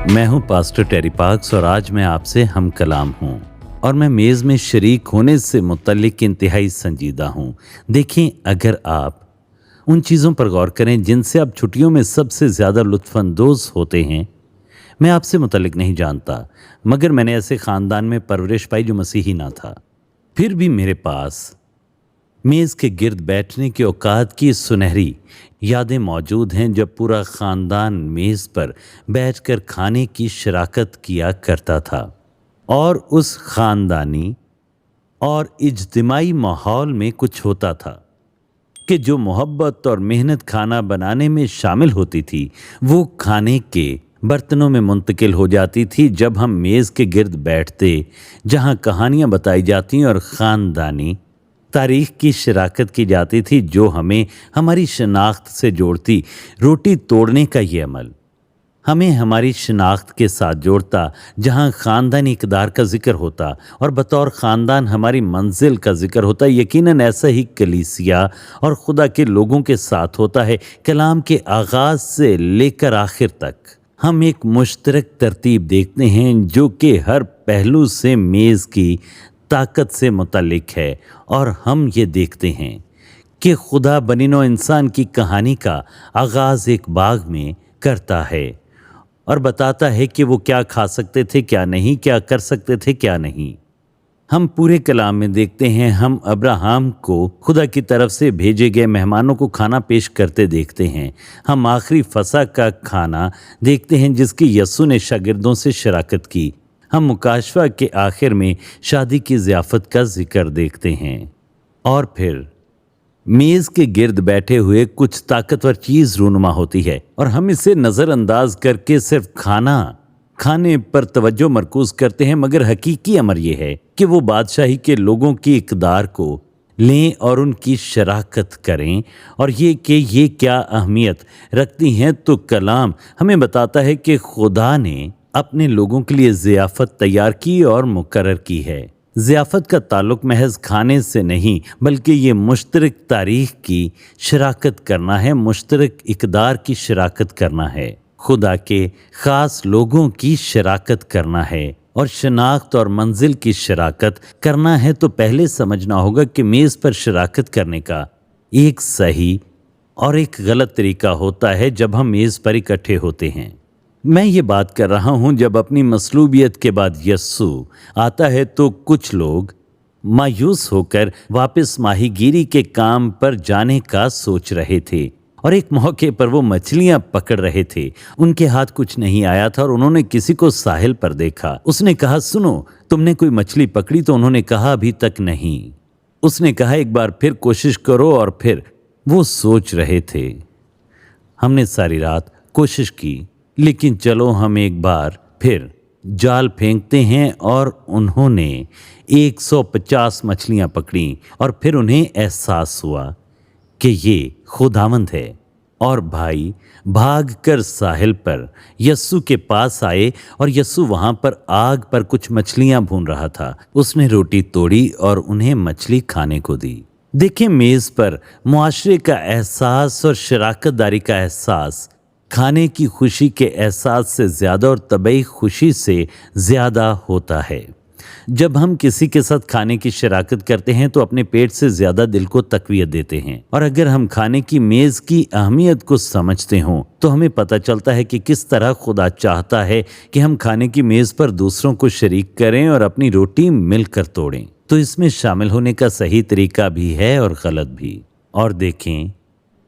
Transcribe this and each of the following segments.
मैं हूं पास्टर टेरी पार्क्स और आज मैं आपसे हम कलाम हूं और मैं मेज़ में शरीक होने से मुतल्लिक इंतहाई संजीदा हूं। देखें, अगर आप उन चीज़ों पर गौर करें जिनसे आप छुट्टियों में सबसे ज़्यादा लुत्फ़अंदोज़ होते हैं। मैं आपसे मुतल्लिक नहीं जानता, मगर मैंने ऐसे ख़ानदान में परवरिश पाई जो मसीही ना था। फिर भी मेरे पास मेज़ के गिर्द बैठने के औकात की सुनहरी यादें मौजूद हैं, जब पूरा ख़ानदान मेज़ पर बैठकर खाने की शराकत किया करता था और उस ख़ानदानी और इज्तिमाई माहौल में कुछ होता था कि जो मोहब्बत और मेहनत खाना बनाने में शामिल होती थी वो खाने के बर्तनों में मुंतकिल हो जाती थी जब हम मेज़ के गिर्द बैठते, जहाँ कहानियाँ बताई जाती और ख़ानदानी तारीख़ की शराकत की जाती थी जो हमें हमारी शनाख्त से जोड़ती। रोटी तोड़ने का ये अमल हमें हमारी शनाख्त के साथ जोड़ता, जहाँ ख़ानदानी इक़दार का ज़िक्र होता और बतौर ख़ानदान हमारी मंजिल का ज़िक्र होता। यकीनन ऐसा ही कलीसिया और खुदा के लोगों के साथ होता है। कलाम के आगाज़ से लेकर आखिर तक हम एक मुश्तरक तरतीब देखते हैं जो कि हर पहलू से मेज़ की ताकत से मुतल्लिक है, और हम ये देखते हैं कि खुदा बनीनो इंसान की कहानी का आगाज़ एक बाग में करता है और बताता है कि वो क्या खा सकते थे, क्या नहीं, क्या कर सकते थे, क्या नहीं। हम पूरे कलाम में देखते हैं, हम अब्राहम को खुदा की तरफ से भेजे गए मेहमानों को खाना पेश करते देखते हैं। हम आखिरी फसह का खाना देखते हैं जिसकी यस्सु ने शागिर्दों से शराकत की। हम मुकाशवा के आखिर में शादी की ज़ियाफ़त का जिक्र देखते हैं, और फिर मेज़ के गिर्द बैठे हुए कुछ ताकतवर चीज़ रूनुमा होती है और हम इसे नज़रअंदाज करके सिर्फ खाने पर तवज्जो मरकूज़ करते हैं। मगर हकीकी अमर ये है कि वो बादशाही के लोगों की इक़दार को लें और उनकी शराकत करें, और ये कि ये क्या अहमियत रखती हैं। तो कलाम हमें बताता है कि खुदा ने अपने लोगों के लिए ज़ियाफ़त तैयार की और मुकर्रर की है। ज़ियाफ़त का ताल्लुक़ महज खाने से नहीं, बल्कि ये मुश्तरक तारीख़ की शराकत करना है, मुश्तरक इक़दार की शराकत करना है, खुदा के ख़ास लोगों की शराकत करना है और शनाख्त और मंजिल की शराकत करना है। तो पहले समझना होगा कि मेज़ पर शराकत करने का एक सही और एक गलत तरीका होता है जब हम मेज़ पर इकट्ठे होते हैं। मैं ये बात कर रहा हूँ जब अपनी मसलूबियत के बाद यस्सु आता है तो कुछ लोग मायूस होकर वापस माहीगीरी के काम पर जाने का सोच रहे थे, और एक मौके पर वो मछलियाँ पकड़ रहे थे। उनके हाथ कुछ नहीं आया था और उन्होंने किसी को साहिल पर देखा। उसने कहा, सुनो, तुमने कोई मछली पकड़ी? तो उन्होंने कहा, अभी तक नहीं। उसने कहा, एक बार फिर कोशिश करो। और फिर वो सोच रहे थे, हमने सारी रात कोशिश की, लेकिन चलो हम एक बार फिर जाल फेंकते हैं। और उन्होंने 150 मछलियां पकड़ी और फिर उन्हें एहसास हुआ कि ये खुदावंद है, और भाई भागकर साहिल पर यस्सु के पास आए और यस्सु वहाँ पर आग पर कुछ मछलियां भून रहा था। उसने रोटी तोड़ी और उन्हें मछली खाने को दी। देखें, मेज़ पर मुआशरे का एहसास और शराकतदारी का एहसास खाने की खुशी के एहसास से ज़्यादा और तबई खुशी से ज़्यादा होता है। जब हम किसी के साथ खाने की शराकत करते हैं तो अपने पेट से ज़्यादा दिल को तक़वियत देते हैं, और अगर हम खाने की मेज़ की अहमियत को समझते हों तो हमें पता चलता है कि किस तरह खुदा चाहता है कि हम खाने की मेज़ पर दूसरों को शरीक करें और अपनी रोटी मिलकर तोड़ें। तो इसमें शामिल होने का सही तरीका भी है और गलत भी। और देखें,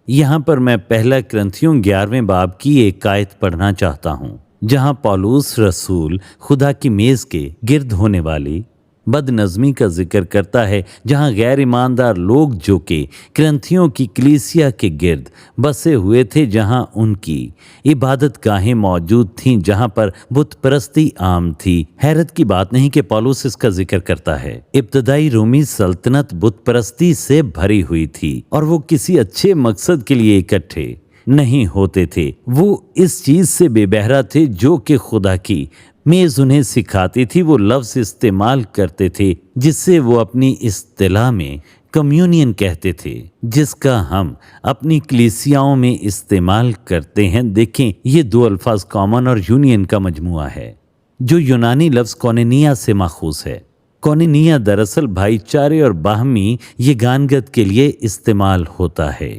यहाँ पर मैं पहला कुरिन्थियों 11वें बाब की एक आयत पढ़ना चाहता हूँ, जहाँ पौलुस रसूल खुदा की मेज़ के गिर्द होने वाली बदनज़मी का जिक्र करता है, जहाँ गैर ईमानदार लोग जो कि कुरिन्थियों की कलीसिया के गिर्द बसे हुए थे, जहाँ उनकी इबादत गाहें मौजूद थीं, जहाँ पर बुत परस्ती आम थी। हैरत की बात नहीं कि पौलुस इसका जिक्र करता है। इब्तदाई रोमी सल्तनत बुत परस्ती से भरी हुई थी और वो किसी अच्छे मकसद के लिए इकट्ठे नहीं होते थे। वो इस चीज़ से बेबहरा थे जो कि खुदा की मेज़ उन्हें सिखाती थी। वो लफ्ज़ इस्तेमाल करते थे जिससे वो अपनी इस्तिलाह में कम्युनियन कहते थे, जिसका हम अपनी कलीसियाओं में इस्तेमाल करते हैं। देखें, ये दो अल्फाज कॉमन और यूनियन का मजमुआ है, जो यूनानी लफ्ज़ कोनिनिया से माखूज है। कोनिनिया दरअसल भाईचारे और बाहमी ये गानगत के लिए इस्तेमाल होता है।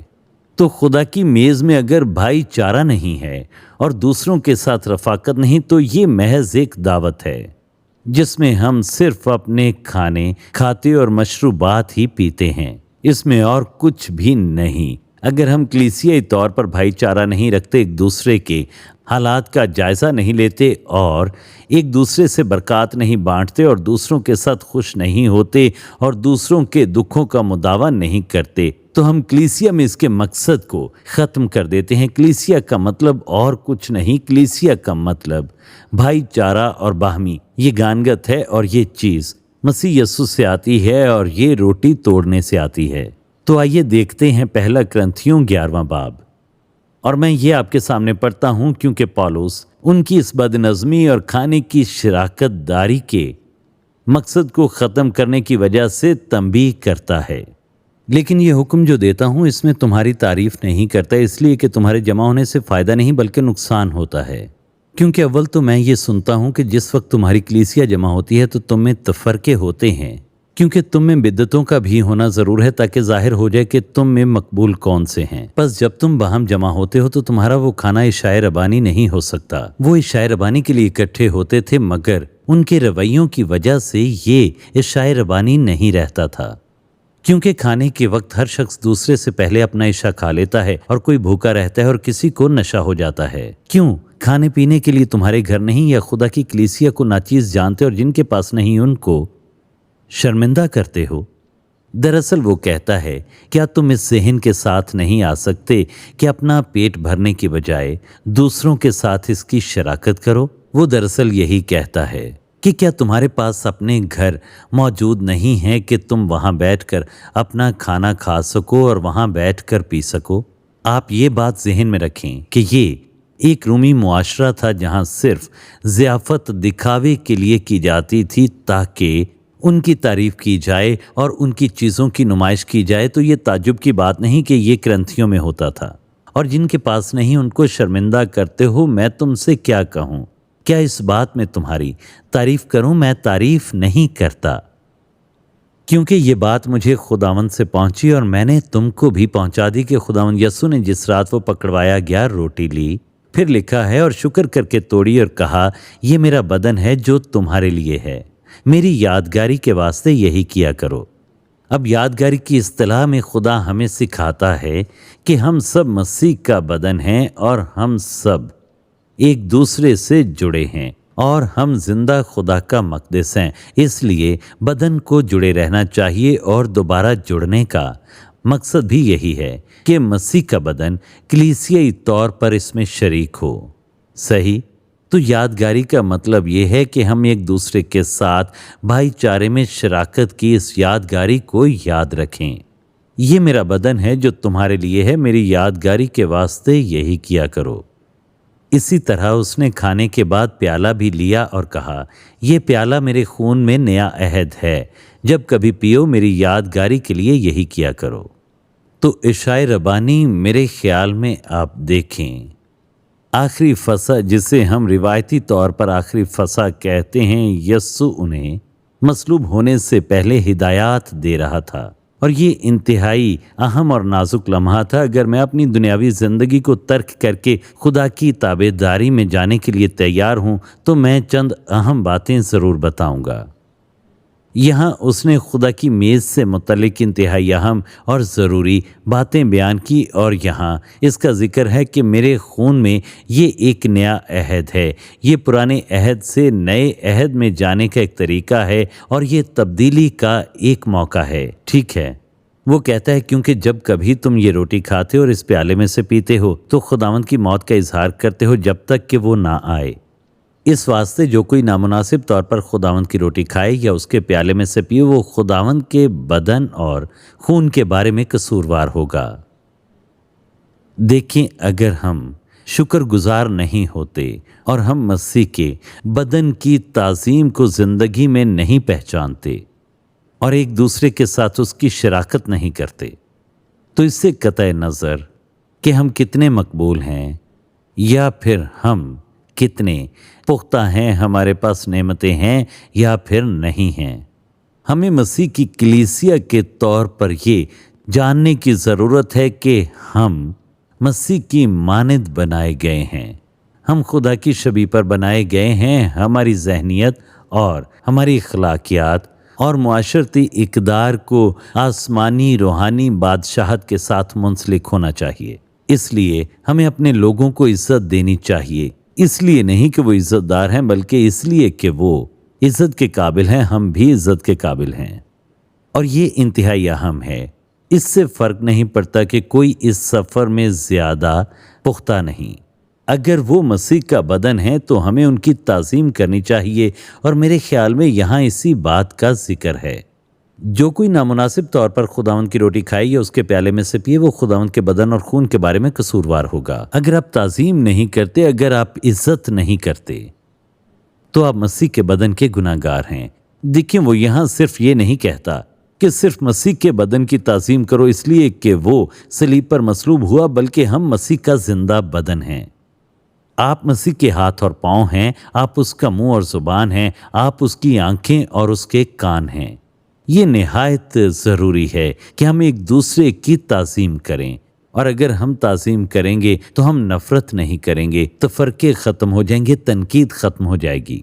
तो खुदा की मेज़ में अगर भाईचारा नहीं है और दूसरों के साथ रफाकत नहीं, तो ये महज एक दावत है जिसमें हम सिर्फ अपने खाने खाते और मशरूबात ही पीते हैं, इसमें और कुछ भी नहीं। अगर हम कलीसियाई तौर पर भाईचारा नहीं रखते, एक दूसरे के हालात का जायज़ा नहीं लेते और एक दूसरे से बरकत नहीं बांटते और दूसरों के साथ खुश नहीं होते और दूसरों के दुखों का मुदावा नहीं करते, तो हम कलीसिया में इसके मकसद को ख़त्म कर देते हैं। कलीसिया का मतलब और कुछ नहीं, कलीसिया का मतलब भाईचारा और बाहमी ये गानगत है, और ये चीज़ मसीह यस्सु से आती है और ये रोटी तोड़ने से आती है। तो आइए देखते हैं पहला करंथियों 11वां बाब, और मैं ये आपके सामने पढ़ता हूँ क्योंकि पौलुस उनकी इस बदनज़मी और खाने की शराकत दारी के मकसद को ख़त्म करने की वजह से तंबीह करता है। लेकिन ये हुक्म जो देता हूँ इसमें तुम्हारी तारीफ़ नहीं करता, इसलिए कि तुम्हारे जमा होने से फ़ायदा नहीं बल्कि नुकसान होता है। क्योंकि अव्वल तो मैं ये सुनता हूँ कि जिस वक्त तुम्हारी कलीसिया जमा होती है तो तुम में तफरके होते हैं, क्योंकि तुम में बिद्दतों का भी होना ज़रूर है, ताकि जाहिर हो जाए कि तुम में मकबूल कौन से हैं। बस जब तुम बाहम जमा होते हो तो तुम्हारा वो खाना इशाए रबानी नहीं हो सकता। वो इशाए रबानी के लिए इकट्ठे होते थे, मगर उनके रवैयों की वजह से ये इशाए रबानी नहीं रहता था, क्योंकि खाने के वक्त हर शख्स दूसरे से पहले अपना इशा खा लेता है और कोई भूखा रहता है और किसी को नशा हो जाता है। क्यों? खाने पीने के लिए तुम्हारे घर नहीं या खुदा की कलीसिया को नाचीज जानते और जिनके पास नहीं उनको शर्मिंदा करते हो। दरअसल वो कहता है, क्या तुम इस ज़हन के साथ नहीं आ सकते कि अपना पेट भरने की बजाय दूसरों के साथ इसकी शराकत करो? वो दरअसल यही कहता है कि क्या तुम्हारे पास अपने घर मौजूद नहीं है कि तुम वहाँ बैठकर अपना खाना खा सको और वहाँ बैठकर पी सको? आप ये बात जहन में रखें कि ये एक रूमी मुआशरा था जहाँ सिर्फ ज़ियाफ़त दिखावे के लिए की जाती थी ताकि उनकी तारीफ़ की जाए और उनकी चीज़ों की नुमाइश की जाए। तो ये ताज्जुब की बात नहीं कि ये करंथियों में होता था, और जिनके पास नहीं उनको शर्मिंदा करते हो। मैं तुमसे क्या कहूँ? क्या इस बात में तुम्हारी तारीफ़ करूँ? मैं तारीफ़ नहीं करता, क्योंकि ये बात मुझे खुदावंद से पहुँची और मैंने तुमको भी पहुँचा दी कि खुदावंद यस्सु ने जिस रात वो पकड़वाया गया रोटी ली, फिर लिखा है और शुक्र करके तोड़ी और कहा, ये मेरा बदन है जो तुम्हारे लिए है, मेरी यादगारी के वास्ते यही किया करो। अब यादगारी की इस्तिलाह में खुदा हमें सिखाता है कि हम सब मसीह का बदन हैं और हम सब एक दूसरे से जुड़े हैं और हम जिंदा खुदा का मक़दस हैं। इसलिए बदन को जुड़े रहना चाहिए और दोबारा जुड़ने का मकसद भी यही है कि मसीह का बदन कलीसियाई तौर पर इसमें शरीक हो। सही? तो यादगारी का मतलब ये है कि हम एक दूसरे के साथ भाईचारे में शराकत की इस यादगारी को याद रखें। ये मेरा बदन है जो तुम्हारे लिए है, मेरी यादगारी के वास्ते यही किया करो। इसी तरह उसने खाने के बाद प्याला भी लिया और कहा, ये प्याला मेरे खून में नया अहद है, जब कभी पियो मेरी यादगारी के लिए यही किया करो। तो इशाए रबानी मेरे ख्याल में आप देखें, आखिरी फसा जिसे हम रिवायती तौर पर आखिरी फसा कहते हैं, यस्सु उन्हें मसलूब होने से पहले हिदायत दे रहा था, और ये इंतहाई अहम और नाजुक लम्हा था। अगर मैं अपनी दुनियावी ज़िंदगी को तर्क करके खुदा की ताबेदारी में जाने के लिए तैयार हूँ तो मैं चंद अहम बातें ज़रूर बताऊँगा। यहाँ उसने खुदा की मेज़ से मुतल्लिक इंतहाई अहम और ज़रूरी बातें बयान की, और यहाँ इसका ज़िक्र है कि मेरे खून में ये एक नया अहद है। ये पुराने अहद से नए अहद में जाने का एक तरीका है और ये तब्दीली का एक मौका है। ठीक है, वो कहता है क्योंकि जब कभी तुम ये रोटी खाते हो और इस प्याले में से पीते हो तो खुदावंद की मौत का इजहार करते हो जब तक कि वो ना आए। इस वास्ते जो कोई नामुनासिब तौर पर खुदावंद की रोटी खाए या उसके प्याले में से पिए, वो खुदावंद के बदन और खून के बारे में कसूरवार होगा। देखें, अगर हम शुक्रगुजार नहीं होते और हम मसीह के बदन की ताज़ीम को ज़िंदगी में नहीं पहचानते और एक दूसरे के साथ उसकी शराकत नहीं करते, तो इससे कतई नज़र कि हम कितने मकबूल हैं या फिर हम कितने पुख्ता हैं, हमारे पास नेमतें हैं या फिर नहीं हैं। हमें मसीह की कलीसिया के तौर पर ये जानने की ज़रूरत है कि हम मसीह की मानद बनाए गए हैं, हम खुदा की शबीह पर बनाए गए हैं। हमारी ज़हनियत और हमारी अखलाकियात और मुआशरती इक़दार को आसमानी रूहानी बादशाहत के साथ मुंसलिक होना चाहिए। इसलिए हमें अपने लोगों को इज़्ज़त देनी चाहिए, इसलिए नहीं कि वो इज़्ज़तदार हैं, बल्कि इसलिए कि वो इज़्ज़त के काबिल हैं, हम भी इज़्ज़त के काबिल हैं। और ये इंतहाई अहम है। इससे फ़र्क नहीं पड़ता कि कोई इस सफ़र में ज़्यादा पुख्ता नहीं। अगर वो मसीह का बदन है तो हमें उनकी ताज़ीम करनी चाहिए। और मेरे ख़्याल में यहाँ इसी बात का ज़िक्र है, जो कोई नामुनासिब तौर पर खुदावंद की रोटी खाए या उसके प्याले में से पिए, वो खुदावंद के बदन और खून के बारे में कसूरवार होगा। अगर आप ताज़ीम नहीं करते, अगर आप इज़्ज़त नहीं करते, तो आप मसीह के बदन के गुनाहगार हैं। देखिए, वो यहाँ सिर्फ ये नहीं कहता कि सिर्फ मसीह के बदन की ताज़ीम करो इसलिए कि वो सलीब पर मसलूब हुआ, बल्कि हम मसीह का जिंदा बदन हैं। आप मसीह के हाथ और पाँव हैं, आप उसका मुंह और ज़ुबान हैं, आप उसकी आंखें और उसके कान हैं। ये निहायत ज़रूरी है कि हम एक दूसरे की ताज़ीम करें, और अगर हम ताज़ीम करेंगे तो हम नफ़रत नहीं करेंगे, तो फ़र्क़े ख़त्म हो जाएंगे, तनकीद ख़त्म हो जाएगी।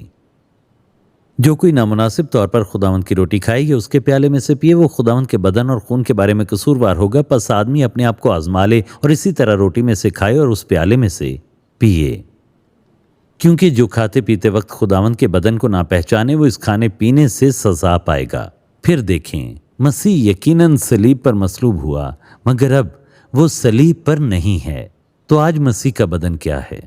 जो कोई नामुनासिब तौर पर खुदावंद की रोटी खाएगी, उसके प्याले में से पिए, वो खुदावंद के बदन और खून के बारे में कसूरवार होगा। बस आदमी अपने आप को आजमा ले और इसी तरह रोटी में से खाए और उस प्याले में से पिए, क्योंकि जो खाते पीते वक्त खुदावंद के बदन को ना पहचाने, वो इस खाने पीने से सज़ा पाएगा। फिर देखें, मसीह यकीनन सलीब पर मसलूब हुआ, मगर अब वो सलीब पर नहीं है। तो आज मसीह का बदन क्या है?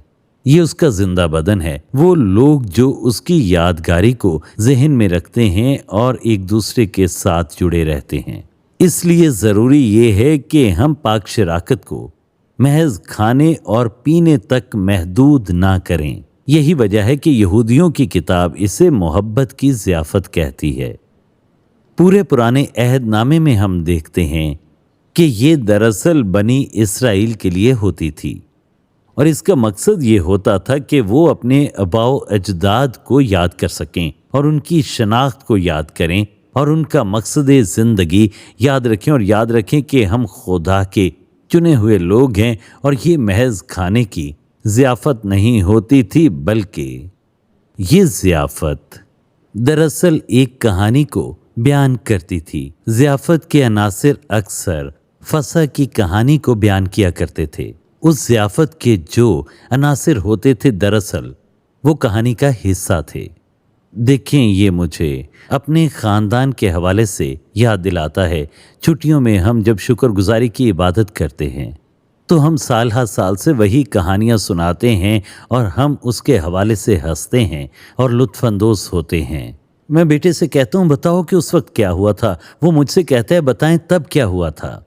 ये उसका जिंदा बदन है। वो लोग जो उसकी यादगारी को जहन में रखते हैं और एक दूसरे के साथ जुड़े रहते हैं। इसलिए ज़रूरी ये है कि हम पाक शराकत को महज खाने और पीने तक महदूद ना करें। यही वजह है कि यहूदियों की किताब इसे मोहब्बत की ज़ियाफ़त कहती है। पूरे पुराने अहदनामे में हम देखते हैं कि ये दरअसल बनी इसराइल के लिए होती थी, और इसका मकसद ये होता था कि वो अपने आबाओ अजदाद को याद कर सकें और उनकी शनाख्त को याद करें और उनका मकसद ज़िंदगी याद रखें, और याद रखें कि हम खुदा के चुने हुए लोग हैं। और ये महज खाने की ज़ियाफ़त नहीं होती थी, बल्कि ये ज़ियाफ़त दरअसल एक कहानी को बयान करती थी। ज़ियाफ़त के अनासिर अक्सर फसह की कहानी को बयान किया करते थे। उस ज़ियाफ़त के जो अनासिर होते थे, दरअसल वो कहानी का हिस्सा थे। देखें, ये मुझे अपने ख़ानदान के हवाले से याद दिलाता है। छुट्टियों में हम जब शुक्रगुजारी की इबादत करते हैं, तो हम साल हर साल से वही कहानियाँ सुनाते हैं और हम उसके हवाले से हंसते हैं और लुत्फ़अंदोज़ होते हैं। मैं बेटे से कहता हूँ, बताओ कि उस वक्त क्या हुआ था। वो मुझसे कहता है, बताएं तब क्या हुआ था।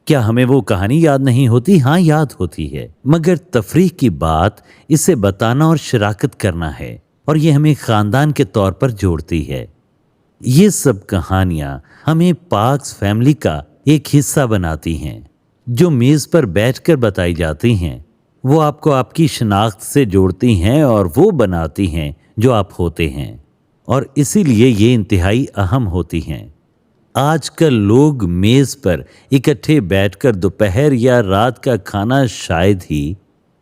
क्या हमें वो कहानी याद नहीं होती? हाँ, याद होती है, मगर तफरीह की बात इसे बताना और शराकत करना है, और ये हमें ख़ानदान के तौर पर जोड़ती है। ये सब कहानियाँ हमें पाक्स फैमिली का एक हिस्सा बनाती हैं। जो मेज़ पर बैठकर बताई जाती हैं, वो आपको आपकी शनाख्त से जोड़ती हैं और वो बनाती हैं जो आप होते हैं, और इसीलिए ये इंतहाई अहम होती हैं। आजकल लोग मेज़ पर इकट्ठे बैठकर दोपहर या रात का खाना शायद ही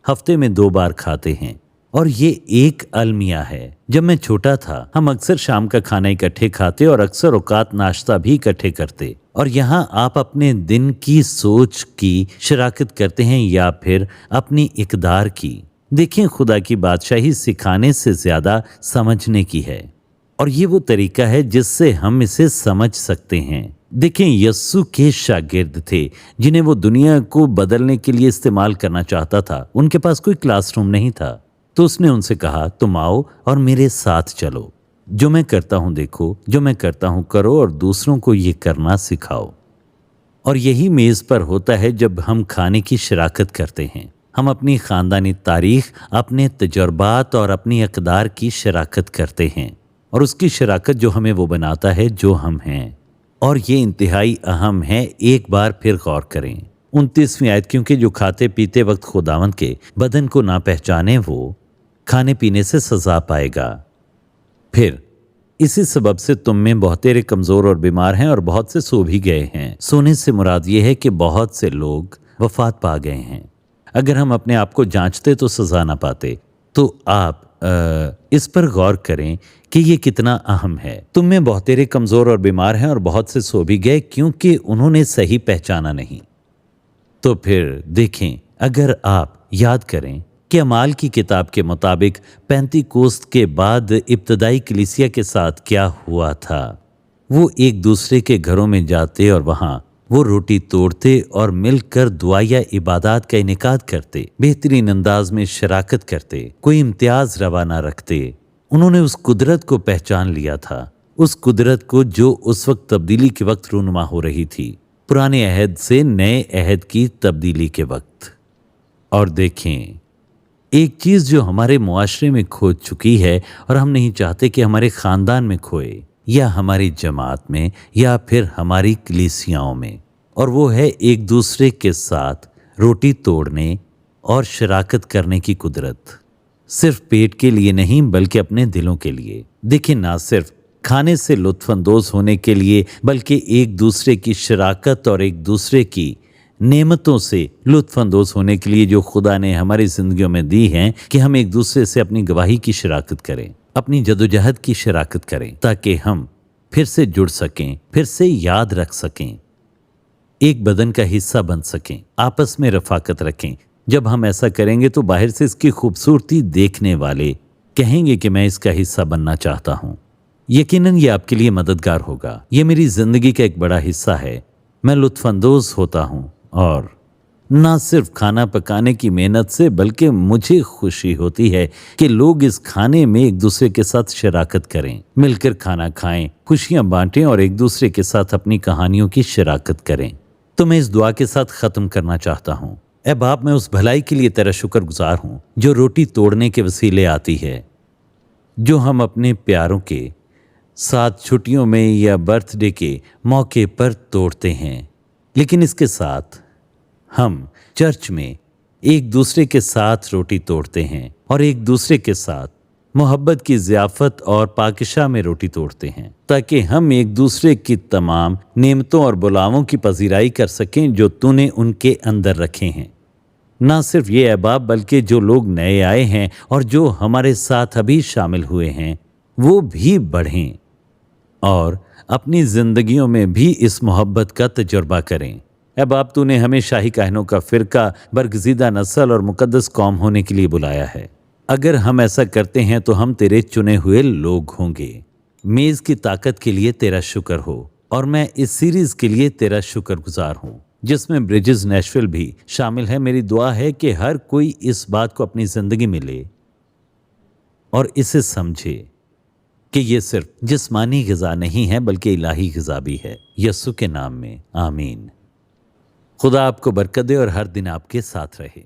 हफ्ते में 2 बार खाते हैं, और ये एक अलमिया है। जब मैं छोटा था, हम अक्सर शाम का खाना इकट्ठे खाते और अक्सर औकात नाश्ता भी इकट्ठे करते। और यहाँ आप अपने दिन की सोच की शराकत करते हैं या फिर अपनी इक़दार की। देखें, खुदा की बादशाही सिखाने से ज़्यादा समझने की है, और ये वो तरीका है जिससे हम इसे समझ सकते हैं। देखें, यस्सु के शागिर्द थे जिन्हें वो दुनिया को बदलने के लिए इस्तेमाल करना चाहता था। उनके पास कोई क्लासरूम नहीं था, तो उसने उनसे कहा, तुम आओ और मेरे साथ चलो। जो मैं करता हूँ देखो, जो मैं करता हूँ करो, और दूसरों को ये करना सिखाओ। और यही मेज़ पर होता है जब हम खाने की शराकत करते हैं। हम अपनी ख़ानदानी तारीख़, अपने तजुर्बात और अपनी अक़दार की शराकत करते हैं, और उसकी शराकत जो हमें वो बनाता है जो हम हैं। और ये इंतहाई अहम है, एक बार फिर गौर करें। 29वीं आयत, क्योंकि जो खाते पीते वक्त खुदावंद के बदन को ना पहचाने वो खाने पीने से सजा पाएगा। फिर इसी सबब से तुम में बहुतेरे कमज़ोर और बीमार हैं और बहुत से सो भी गए हैं। सोने से मुराद ये है कि बहुत से लोग वफात पा गए हैं। अगर हम अपने आप को जांचते तो सजा ना पाते। तो आप इस पर गौर करें कि ये कितना अहम है। तुम में बहुतेरे कमज़ोर और बीमार हैं और बहुत से सो भी गए क्योंकि उन्होंने सही पहचाना नहीं। तो फिर देखें, अगर आप याद करें कि अमाल की किताब के मुताबिक पेंतीकोस्त के बाद इब्तदाई कलीसिया के साथ क्या हुआ था, वो एक दूसरे के घरों में जाते और वहाँ वो रोटी तोड़ते और मिलकर दुआ या इबादत का इनेकाद करते, बेहतरीन अंदाज में शराकत करते, कोई इम्तियाज रवा ना रखते। उन्होंने उस कुदरत को पहचान लिया था, उस कुदरत को जो उस वक्त तब्दीली के वक्त रूनुमा हो रही थी, पुराने अहद से नए अहद की तब्दीली के वक्त। और देखें, एक चीज़ जो हमारे मुआशरे में खो चुकी है और हम नहीं चाहते कि हमारे ख़ानदान में खोए या हमारी जमात में या फिर हमारी कलीसियाओं में, और वो है एक दूसरे के साथ रोटी तोड़ने और शराकत करने की कुदरत। सिर्फ पेट के लिए नहीं बल्कि अपने दिलों के लिए। देखिए, ना सिर्फ खाने से लुत्फानंदोज होने के लिए बल्कि एक दूसरे की शराकत और एक दूसरे की नेमतों से लुत्फानंदोज होने के लिए जो खुदा ने हमारी ज़िंदगियों में दी हैं, कि हम एक दूसरे से अपनी गवाही की शराकत करें, अपनी जदोजहद की शराकत करें, ताकि हम फिर से जुड़ सकें, फिर से याद रख सकें, एक बदन का हिस्सा बन सकें, आपस में रफाकत रखें। जब हम ऐसा करेंगे तो बाहर से इसकी खूबसूरती देखने वाले कहेंगे कि मैं इसका हिस्सा बनना चाहता हूँ। यकीनन ये आपके लिए मददगार होगा। ये मेरी ज़िंदगी का एक बड़ा हिस्सा है। मैं लुत्फानंदोज होता हूँ और ना सिर्फ खाना पकाने की मेहनत से बल्कि मुझे खुशी होती है कि लोग इस खाने में एक दूसरे के साथ शराकत करें, मिलकर खाना खाएं, खुशियां बांटें और एक दूसरे के साथ अपनी कहानियों की शराकत करें। तो मैं इस दुआ के साथ ख़त्म करना चाहता हूँ। ऐ बाप, मैं उस भलाई के लिए तेरा शुक्रगुजार हूँ जो रोटी तोड़ने के वसीले आती है, जो हम अपने प्यारों के साथ छुट्टियों में या बर्थडे के मौके पर तोड़ते हैं। लेकिन इसके साथ हम चर्च में एक दूसरे के साथ रोटी तोड़ते हैं और एक दूसरे के साथ मोहब्बत की ज़ियाफ़त और पाकिशा में रोटी तोड़ते हैं, ताकि हम एक दूसरे की तमाम नेमतों और बुलावों की पजीराई कर सकें जो तूने उनके अंदर रखे हैं। ना सिर्फ ये अहबाब बल्कि जो लोग नए आए हैं और जो हमारे साथ अभी शामिल हुए हैं वो भी बढ़ें और अपनी ज़िंदगियों में भी इस मोहब्बत का तजुर्बा करें। ऐ बाप, तूने हमें शाही काहनों का फ़िरका, बरगज़ीदा नस्ल और मुक़द्दस कौम होने के लिए बुलाया है। अगर हम ऐसा करते हैं तो हम तेरे चुने हुए लोग होंगे। मेज़ की ताकत के लिए तेरा शुक्र हो, और मैं इस सीरीज़ के लिए तेरा शुक्रगुजार हूँ जिसमें ब्रिजेस नेशविल भी शामिल है। मेरी दुआ है कि हर कोई इस बात को अपनी ज़िंदगी में ले और इसे समझे कि ये सिर्फ जिस्मानी ग़िज़ा नहीं है बल्कि इलाही ग़िज़ा भी है। यस्सु के नाम में आमीन। खुदा आपको बरकत दे और हर दिन आपके साथ रहे।